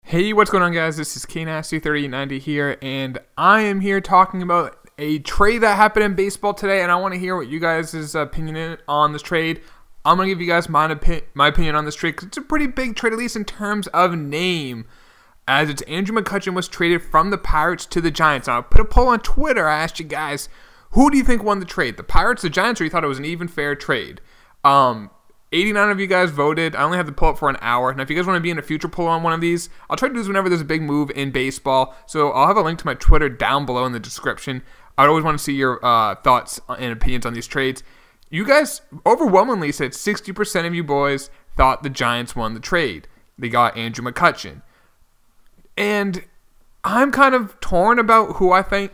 Hey, what's going on, guys? This is KNasty3890 here, and I am here talking about a trade that happened in baseball today, and I want to hear what you guys' opinion on this trade. I'm going to give you guys my opinion on this trade, because it's a pretty big trade, at least in terms of name, as it's Andrew McCutchen was traded from the Pirates to the Giants. Now, I put a poll on Twitter. I asked you guys, who do you think won the trade? The Pirates, the Giants, or you thought it was an even fair trade? 89 of you guys voted. I only have the poll up for an hour. Now, if you guys want to be in a future poll on one of these, I'll try to do this whenever there's a big move in baseball. So I'll have a link to my Twitter down below in the description. I'd always want to see your thoughts and opinions on these trades. You guys overwhelmingly said 60% of you boys thought the Giants won the trade. They got Andrew McCutchen. And I'm kind of torn about who I think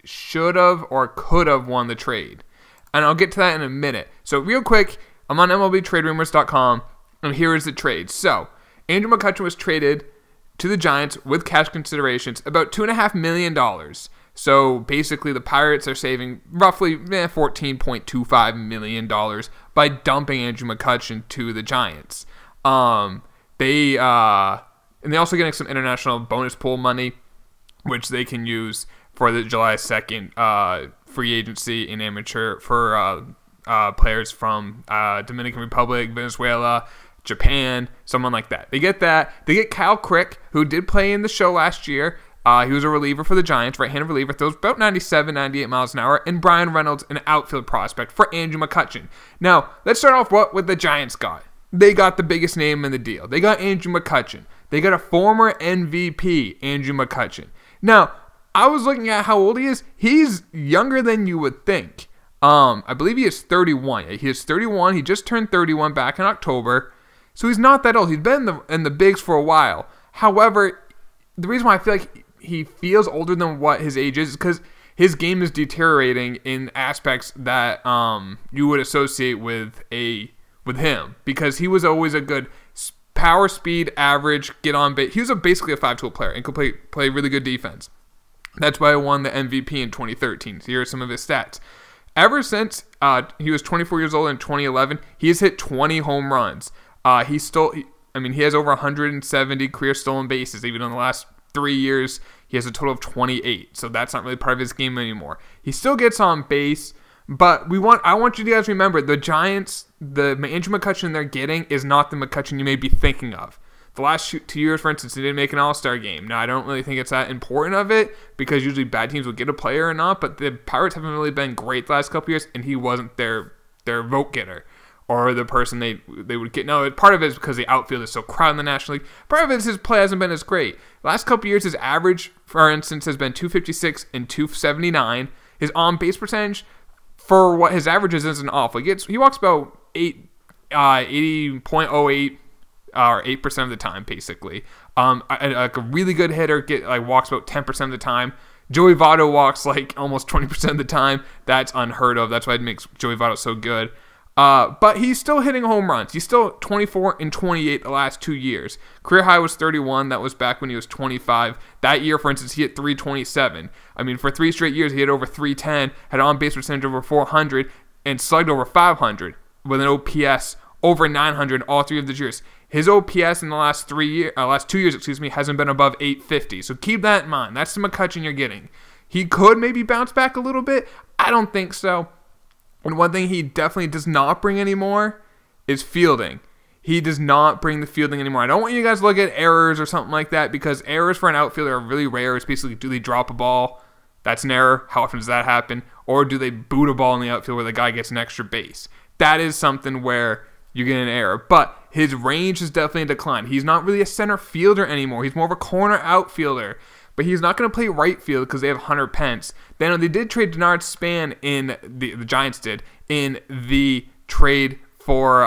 should have or could have won the trade. And I'll get to that in a minute. So real quick, I'm on MLBTradeRumors.com, and here is the trade. So Andrew McCutchen was traded to the Giants with cash considerations, about $2.5 million. So basically the Pirates are saving roughly $14.25 million by dumping Andrew McCutchen to the Giants. And they're also getting some international bonus pool money, which they can use for the July 2nd free agency in amateur for players from Dominican Republic, Venezuela, Japan, someone like that. They get that. They get Kyle Crick, who did play in the show last year. He was a reliever for the Giants, right-handed reliever, throws about 97, 98 miles an hour. And Brian Reynolds, an outfield prospect for Andrew McCutchen. Now, let's start off what the Giants got. They got the biggest name in the deal. They got Andrew McCutchen. They got a former MVP, Andrew McCutchen. Now, I was looking at how old he is. He's younger than you would think. I believe he is 31. He is 31. He just turned 31 back in October. So he's not that old. He's been in the bigs for a while. However, the reason why I feel like he feels older than what his age is because his game is deteriorating in aspects that you would associate with him. Because he was always a good power, speed, average, get on base. He was basically a five-tool player and could play really good defense. That's why I won the MVP in 2013. So here are some of his stats. Ever since he was 24 years old in 2011, he has hit 20 home runs. He has over 170 career stolen bases. Even in the last 3 years, he has a total of 28. So that's not really part of his game anymore. He still gets on base, but I want you guys to remember, the Giants, the Andrew McCutchen they're getting is not the McCutchen you may be thinking of. The last 2 years, for instance, he didn't make an all-star game. Now, I don't really think it's that important of it because usually bad teams will get a player or not, but the Pirates haven't really been great the last couple years, and he wasn't their vote getter or the person they would get. No, part of it is because the outfield is so crowded in the National League. Part of it is his play hasn't been as great. The last couple years, his average, for instance, has been 256 and 279. His on-base percentage for what his average is isn't awful. He walks about 80.08 or 8% of the time, basically. Like a really good hitter walks about 10% of the time. Joey Votto walks like almost 20% of the time. That's unheard of. That's why it makes Joey Votto so good. But he's still hitting home runs. He's still 24 and 28 the last 2 years. Career high was 31. That was back when he was 25. That year, for instance, he hit 327. I mean, for 3 straight years, he hit over 310, had an on-base percentage over 400, and slugged over 500 with an OPS over 900 all 3 of the years. His OPS in the last 2 years, hasn't been above 850. So keep that in mind. That's the McCutchen you're getting. He could maybe bounce back a little bit. I don't think so. And one thing he definitely does not bring anymore is fielding. He does not bring the fielding anymore. I don't want you guys to look at errors or something like that because errors for an outfielder are really rare. It's basically, do they drop a ball? That's an error. How often does that happen? Or do they boot a ball in the outfield where the guy gets an extra base? That is something where you get an error. But his range has definitely declined. He's not really a center fielder anymore. He's more of a corner outfielder. But he's not going to play right field because they have Hunter Pence. Then they did trade Denard Span the Giants did, in the trade for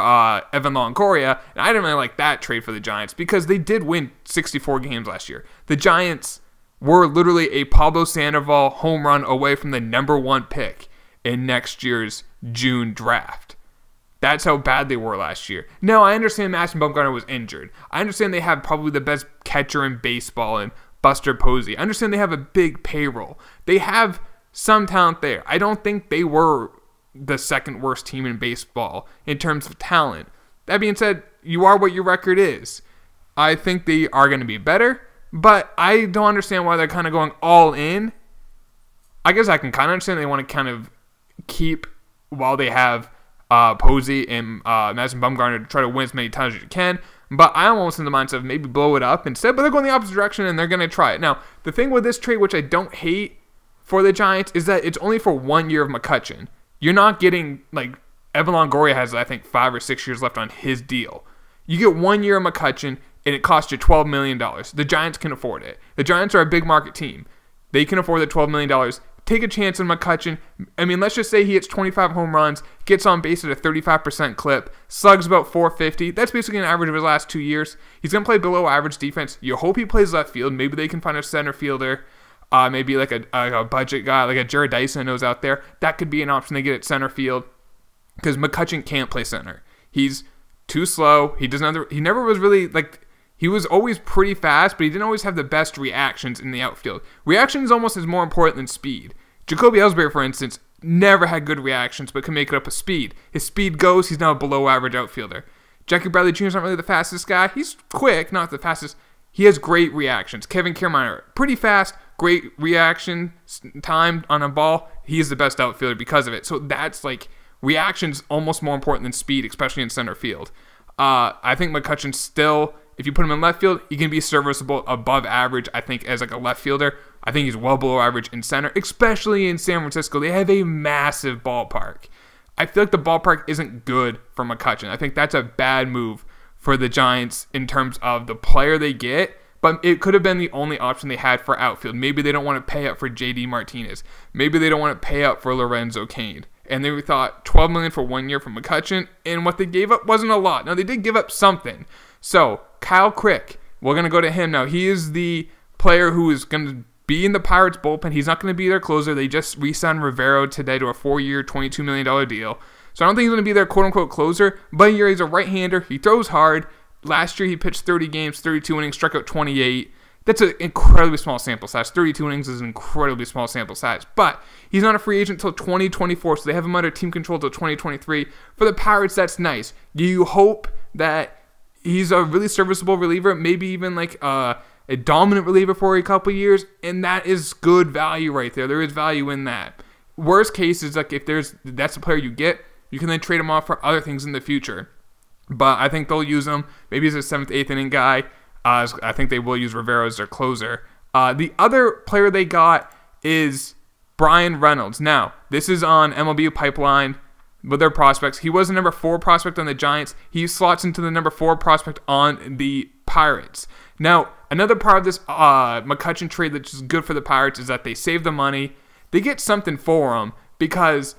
Evan Longoria. And I didn't really like that trade for the Giants because they did win 64 games last year. The Giants were literally a Pablo Sandoval home run away from the #1 pick in next year's June draft. That's how bad they were last year. Now, I understand Madison Bumgarner was injured. I understand they have probably the best catcher in baseball in Buster Posey. I understand they have a big payroll. They have some talent there. I don't think they were the second worst team in baseball in terms of talent. That being said, you are what your record is. I think they are going to be better, but I don't understand why they're kind of going all in. I guess I can kind of understand they want to kind of keep while they have Posey and Madison Bumgarner to try to win as many times as you can. But I'm almost in the mindset of maybe blow it up instead. But they're going the opposite direction and they're going to try it. Now, the thing with this trade, which I don't hate for the Giants, is that it's only for 1 year of McCutchen. You're not getting, like, Evan Longoria has, I think, 5 or 6 years left on his deal. You get 1 year of McCutchen and it costs you $12 million. The Giants can afford it. The Giants are a big market team. They can afford the $12 million. Take a chance on McCutchen. I mean, let's just say he hits 25 home runs, gets on base at a 35% clip, slugs about 450. That's basically an average of his last 2 years. He's going to play below average defense. You hope he plays left field. Maybe they can find a center fielder, maybe like a budget guy, like a Jared Dyson knows out there. That could be an option they get at center field because McCutchen can't play center. He's too slow. He never was really like... He was always pretty fast, but he didn't always have the best reactions in the outfield. Reactions almost is more important than speed. Jacoby Ellsbury, for instance, never had good reactions, but can make it up with speed. His speed goes, he's now a below-average outfielder. Jackie Bradley Jr. is not really the fastest guy. He's quick, not the fastest. He has great reactions. Kevin Kiermaier, pretty fast, great reaction time on a ball. He is the best outfielder because of it. So that's like reactions almost more important than speed, especially in center field. I think McCutchen still... If you put him in left field, he can be serviceable above average, I think, as like a left fielder. I think he's well below average in center, especially in San Francisco. They have a massive ballpark. I feel like the ballpark isn't good for McCutchen. I think that's a bad move for the Giants in terms of the player they get, but it could have been the only option they had for outfield. Maybe they don't want to pay up for J.D. Martinez. Maybe they don't want to pay up for Lorenzo Cain. And they thought $12 million for 1 year for McCutchen, and what they gave up wasn't a lot. Now, they did give up something. So, Kyle Crick, we're going to go to him now. He is the player who is going to be in the Pirates bullpen. He's not going to be their closer. They just re-signed Rivero today to a 4-year, $22 million deal. So I don't think he's going to be their quote-unquote closer, but he's a right-hander. He throws hard. Last year he pitched 30 games, 32 innings, struck out 28. That's an incredibly small sample size. 32 innings is an incredibly small sample size. But he's not a free agent until 2024, so they have him under team control until 2023. For the Pirates, that's nice. You hope that he's a really serviceable reliever, maybe even like a dominant reliever for a couple years, and that is good value right there. There is value in that. Worst case is like if that's the player you get, you can then trade him off for other things in the future. But I think they'll use him maybe as a 7th, 8th inning guy. I think they will use Rivero as their closer. The other player they got is Brian Reynolds. Now, this is on MLB Pipeline with their prospects. He was the number 4 prospect on the Giants. He slots into the number 4 prospect on the Pirates. Now, another part of this McCutchen trade that's just good for the Pirates is that they save the money. They get something for him because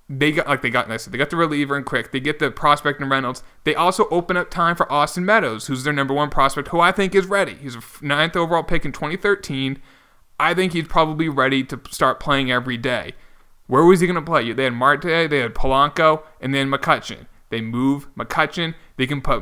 they got the reliever and Quick. They get the prospect in Reynolds. They also open up time for Austin Meadows, who's their number 1 prospect, who I think is ready. He's a 9th overall pick in 2013. I think he's probably ready to start playing every day. Where was he going to play? They had Marte, they had Polanco, and then McCutchen. They move McCutchen. They can put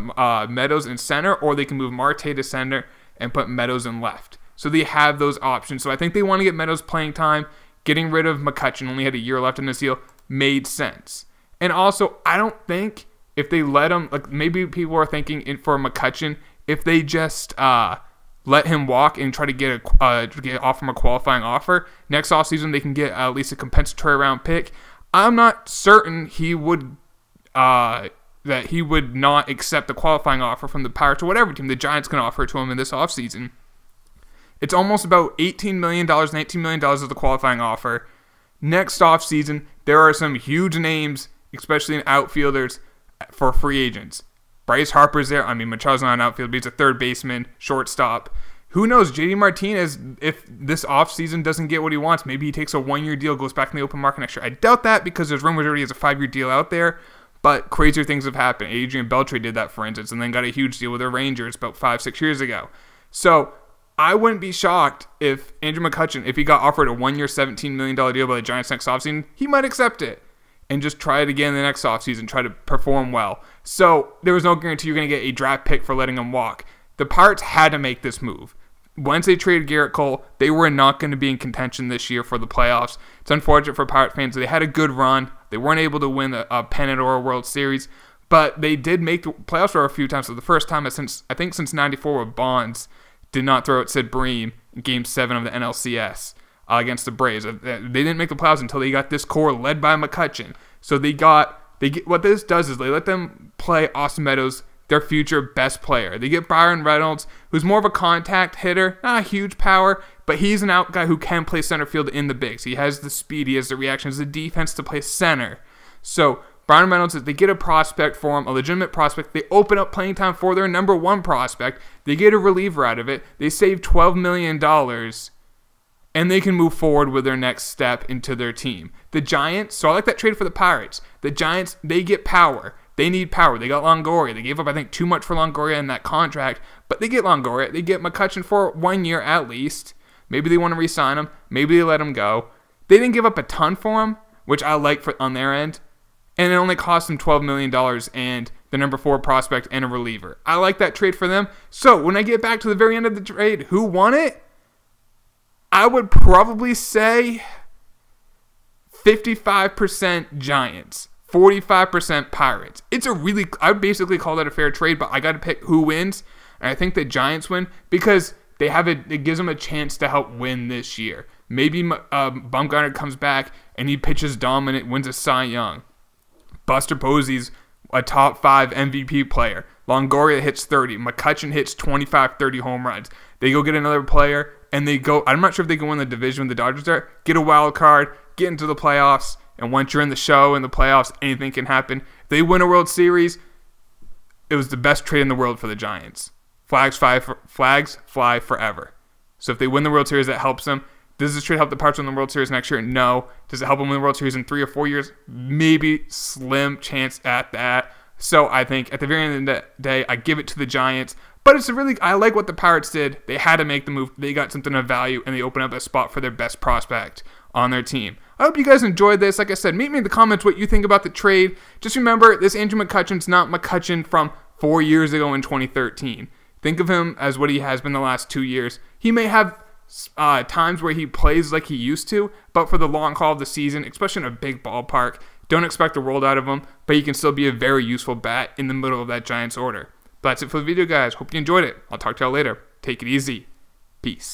Meadows in center, or they can move Marte to center and put Meadows in left. So they have those options. So I think they want to get Meadows playing time. Getting rid of McCutchen, only had a year left in his deal, made sense. And also, I don't think if they let him, like maybe people are thinking for McCutchen, if they just let him walk and try to get off from a qualifying offer, next offseason they can get at least a compensatory round pick. I'm not certain he would that he would not accept the qualifying offer from the Pirates or whatever team the Giants can offer to him in this offseason. It's almost about $18 million, $19 million of the qualifying offer. Next offseason, there are some huge names, especially in outfielders, for free agents. Bryce Harper's there. I mean, Machado's not an outfielder, but he's a third baseman, shortstop. Who knows? J.D. Martinez, if this offseason doesn't get what he wants, maybe he takes a 1-year deal, goes back in the open market next year. I doubt that because there's rumors already has a 5-year deal out there, but crazier things have happened. Adrian Beltre did that, for instance, and then got a huge deal with the Rangers about 5-6 years ago. So I wouldn't be shocked if Andrew McCutchen, if he got offered a 1-year, $17 million deal by the Giants next offseason, he might accept it and just try it again the next offseason, try to perform well. So there was no guarantee you're going to get a draft pick for letting him walk. The Pirates had to make this move. Once they traded Garrett Cole, they were not going to be in contention this year for the playoffs. It's unfortunate for Pirate fans. They had a good run. They weren't able to win a pennant or a World Series, But they did make the playoffs for a few times. So the first time since 94 where Bonds did not throw at Sid Bream in Game 7 of the NLCS against the Braves. They didn't make the playoffs until they got this core led by McCutchen. So what this does is they let them play Austin Meadows, their future best player. They get Byron Reynolds, who's more of a contact hitter, not a huge power, but he's an out guy who can play center field in the bigs. He has the speed, he has the reactions, the defense to play center. So Byron Reynolds, they get a prospect for him, a legitimate prospect. They open up playing time for their number one prospect. They get a reliever out of it. They save $12 million, and they can move forward with their next step into their team. The Giants, so I like that trade for the Pirates. The Giants, they get power. They need power. They got Longoria. They gave up, I think, too much for Longoria in that contract, but they get Longoria. They get McCutchen for 1 year at least. Maybe they want to re-sign him. Maybe they let him go. They didn't give up a ton for him, which I like on their end, and it only cost them $12 million and the number 4 prospect and a reliever. I like that trade for them. So when I get back to the very end of the trade, who won it? I would probably say 55% Giants, 45% Pirates. I would basically call that a fair trade, but I got to pick who wins, and I think the Giants win because it gives them a chance to help win this year. Maybe Bumgarner comes back and he pitches dominant, wins a Cy Young. Buster Posey's a top 5 MVP player. Longoria hits 30. McCutchen hits 25, 30 home runs. They go get another player, and I'm not sure if they can win the division with the Dodgers there, get a wild card, get into the playoffs, and once you're in the show in the playoffs, anything can happen. If they win a World Series, it was the best trade in the world for the Giants. Flags fly forever. So if they win the World Series, that helps them. Does this trade help the Pirates win the World Series next year? No. Does it help them win the World Series in 3 or 4 years? Maybe. Slim chance at that. So I think at the very end of the day, I give it to the Giants. But I like what the Pirates did. They had to make the move. They got something of value, and they opened up a spot for their best prospect on their team. I hope you guys enjoyed this. Like I said, meet me in the comments what you think about the trade. Just remember, this Andrew McCutchen's not McCutchen from 4 years ago in 2013. Think of him as what he has been the last 2 years. He may have times where he plays like he used to, but for the long haul of the season, especially in a big ballpark, don't expect the world out of him, but he can still be a very useful bat in the middle of that Giants order. But that's it for the video, guys. Hope you enjoyed it. I'll talk to y'all later. Take it easy. Peace.